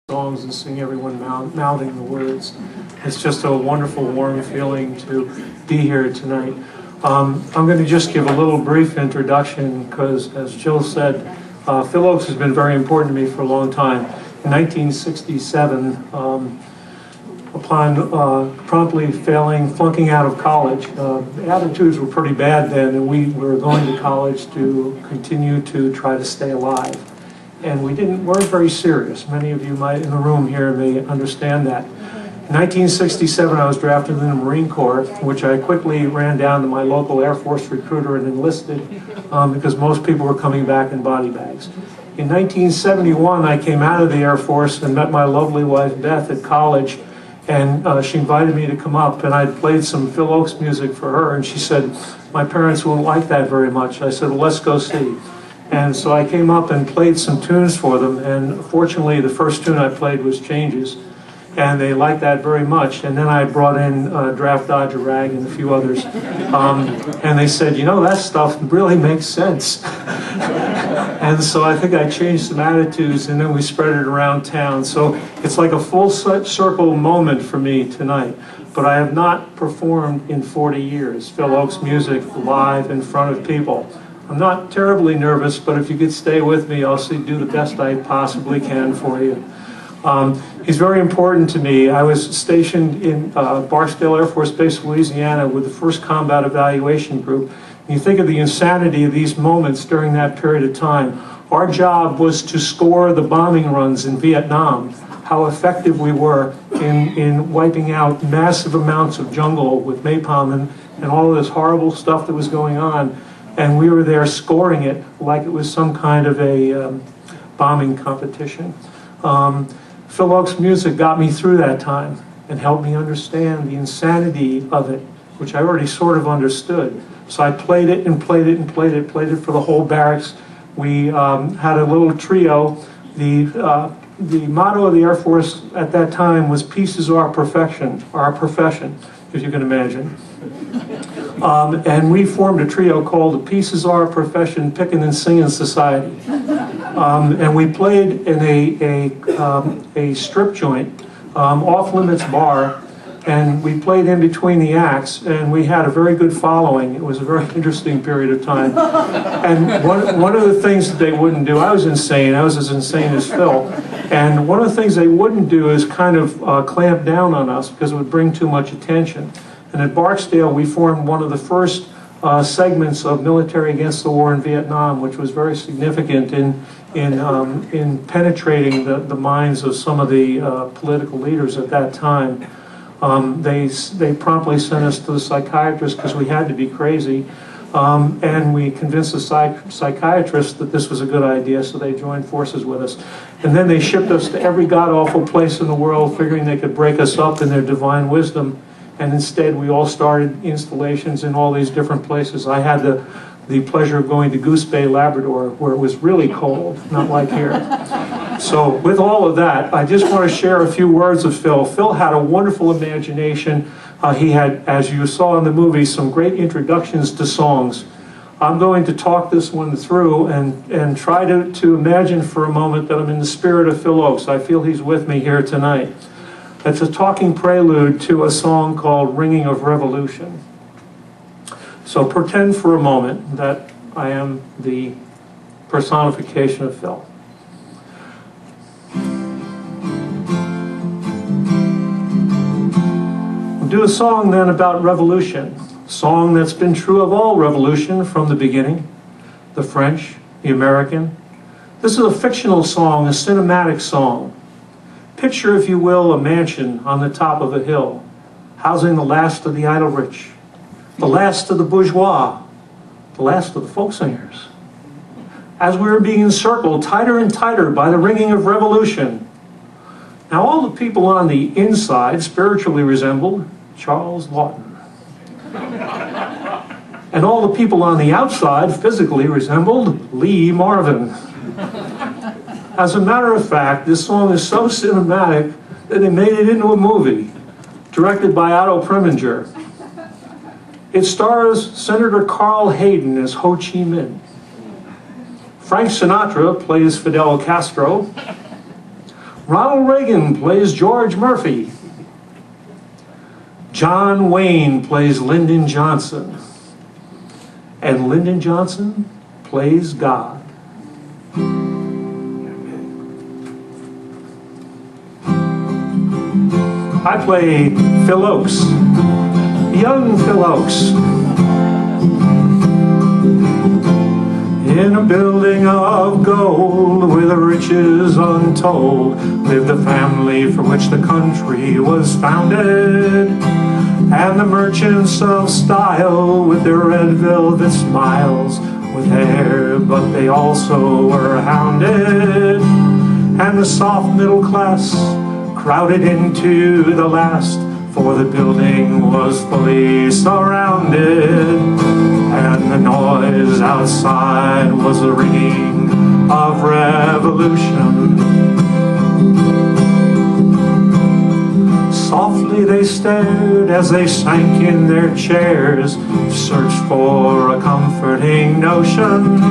songs and seeing everyone mouthing the words. It's just a wonderful, warm feeling to be here tonight. I'm going to just give a little brief introduction because, as Jill said, Phil Ochs has been very important to me for a long time. In 1967, upon promptly flunking out of college, the attitudes were pretty bad then, and we were going to college to continue to try to stay alive. And weren't very serious. Many of you in the room here may understand that. In 1967, I was drafted in the Marine Corps, which I quickly ran down to my local Air Force recruiter and enlisted because most people were coming back in body bags. In 1971, I came out of the Air Force and met my lovely wife, Beth, at college, and she invited me to come up, and I played some Phil Ochs music for her, and she said, "My parents won't like that very much." I said, "Well, let's go see." And so I came up and played some tunes for them, and fortunately the first tune I played was Changes, and they liked that very much. And then I brought in Draft Dodger Rag and a few others, and they said, "You know, that stuff really makes sense." And so I think I changed some attitudes, and then we spread it around town. So it's like a full circle moment for me tonight. But I have not performed in 40 years, Phil Ochs music live in front of people. I'm not terribly nervous, but if you could stay with me, I'll do the best I possibly can for you. He's very important to me. I was stationed in Barksdale Air Force Base, Louisiana, with the 1st Combat Evaluation Group. And you think of the insanity of these moments during that period of time. Our job was to score the bombing runs in Vietnam, how effective we were in wiping out massive amounts of jungle with napalm and all of this horrible stuff that was going on. And we were there scoring it like it was some kind of a bombing competition. Phil Ochs music got me through that time and helped me understand the insanity of it, which I already sort of understood. So I played it and played it and played it for the whole barracks. We had a little trio. The motto of the Air Force at that time was "Peace is our profession," if you can imagine. And we formed a trio called the Peace is Our Profession Pickin' and Singin' Society. And we played in a strip joint, Off Limits Bar, and we played in between the acts, and we had a very good following. It was a very interesting period of time. And one of the things that they wouldn't do, I was insane, I was as insane as Phil, and one of the things they wouldn't do is kind of clamp down on us because it would bring too much attention. And at Barksdale, we formed one of the first segments of Military Against the War in Vietnam, which was very significant in penetrating the minds of some of the political leaders at that time. They promptly sent us to the psychiatrist because we had to be crazy, and we convinced the psychiatrist that this was a good idea, so they joined forces with us. And then they shipped us to every god-awful place in the world, figuring they could break us up in their divine wisdom. And instead, we all started installations in all these different places. I had the pleasure of going to Goose Bay, Labrador, where it was really cold, not like here. So with all of that, I just want to share a few words of Phil. Phil had a wonderful imagination. He had, as you saw in the movie, some great introductions to songs. I'm going to talk this one through and try to imagine for a moment that I'm in the spirit of Phil Ochs. I feel he's with me here tonight. It's a talking prelude to a song called Ringing of Revolution. So pretend for a moment that I am the personification of Phil. We'll do a song then about revolution, a song that's been true of all revolution from the beginning, the French, the American. This is a fictional song, a cinematic song. Picture, if you will, a mansion on the top of a hill, housing the last of the idle rich, the last of the bourgeois, the last of the folk singers. As we were being encircled tighter and tighter by the ringing of revolution. Now all the people on the inside spiritually resembled Charles Lawton. And all the people on the outside physically resembled Lee Marvin. As a matter of fact, this song is so cinematic that they made it into a movie, directed by Otto Preminger. It stars Senator Carl Hayden as Ho Chi Minh. Frank Sinatra plays Fidel Castro. Ronald Reagan plays George Murphy. John Wayne plays Lyndon Johnson. And Lyndon Johnson plays God. I play Phil Ochs, young Phil Ochs. In a building of gold, with riches untold, lived the family for which the country was founded. And the merchants of style, with their red velvet smiles, with hair, but they also were hounded. And the soft middle class crowded into the last, for the building was fully surrounded. And the noise outside was the ringing of revolution. Softly they stared as they sank in their chairs, searched for a comforting notion.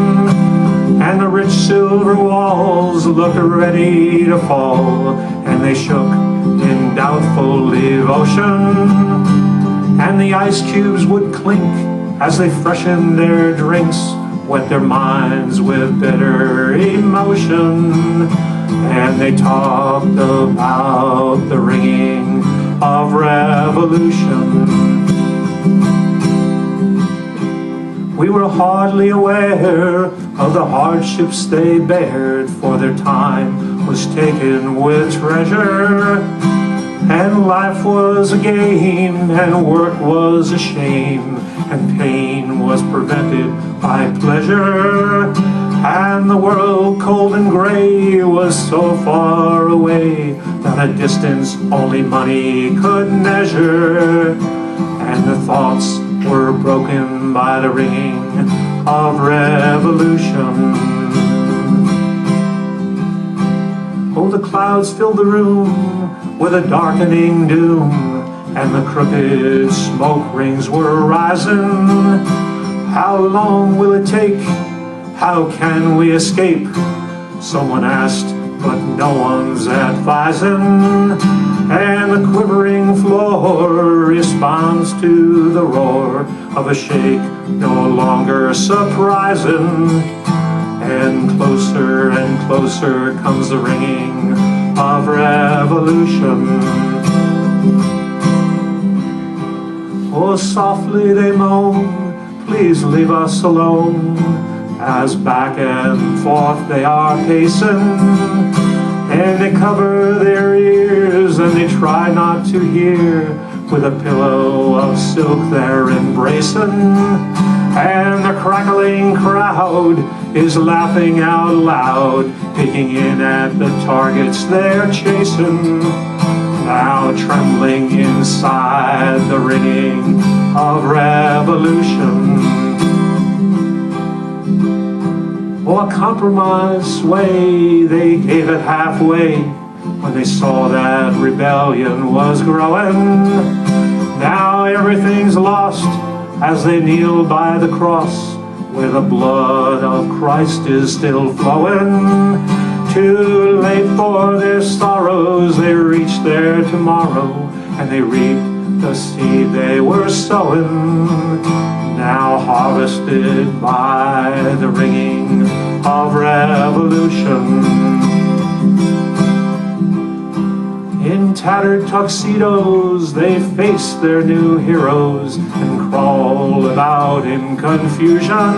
And the rich silver walls looked ready to fall, and they shook in doubtful devotion. And the ice cubes would clink as they freshened their drinks, wet their minds with bitter emotion. And they talked about the ringing of revolution. We were hardly aware of the hardships they bared, for their time was taken with treasure. And life was a game, and work was a shame, and pain was prevented by pleasure. And the world, cold and gray, was so far away that a distance only money could measure. And the thoughts were broken by the ringing of revolution. Oh, the clouds filled the room with a darkening doom, and the crooked smoke rings were rising. How long will it take? How can we escape? Someone asked, but no one's advising. And the quivering floor responds to the roar of a shake, no longer surprising. And closer comes the ringing of revolution. Oh, softly they moan, please leave us alone, as back and forth they are pacing. And they cover their ears and they try not to hear, with a pillow of silk they're embracing. And the crackling crowd is laughing out loud, peeking in at the targets they're chasing. Now trembling inside the ringing of revolution. Oh, a compromise sway, they gave it halfway when they saw that rebellion was growing. Now everything's lost as they kneel by the cross, where the blood of Christ is still flowing. Too late for their sorrows, they reach their tomorrow, and they reap the seed they were sowing. Now harvested by the ringing of revolution. In tattered tuxedos they face their new heroes and crawl about in confusion.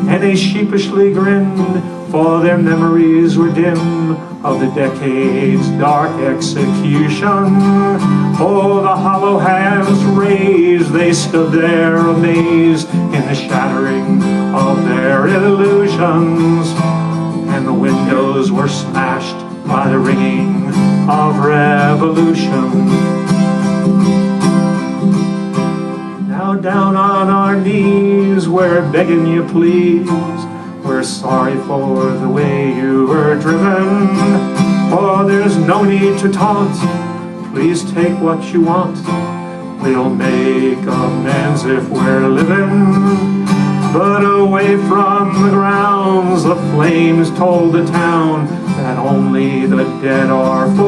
And they sheepishly grinned, for their memories were dim of the decade's dark execution. Oh, the hollow hands raised, they stood there amazed in the shattering of their illusions. And the windows were smashed by the ringing of revolution. Now down on our knees we're begging you please, we're sorry for the way you were driven. Oh, there's no need to taunt, please take what you want, we'll make amends if we're living. But away from the grounds the flames told the town that only the dead are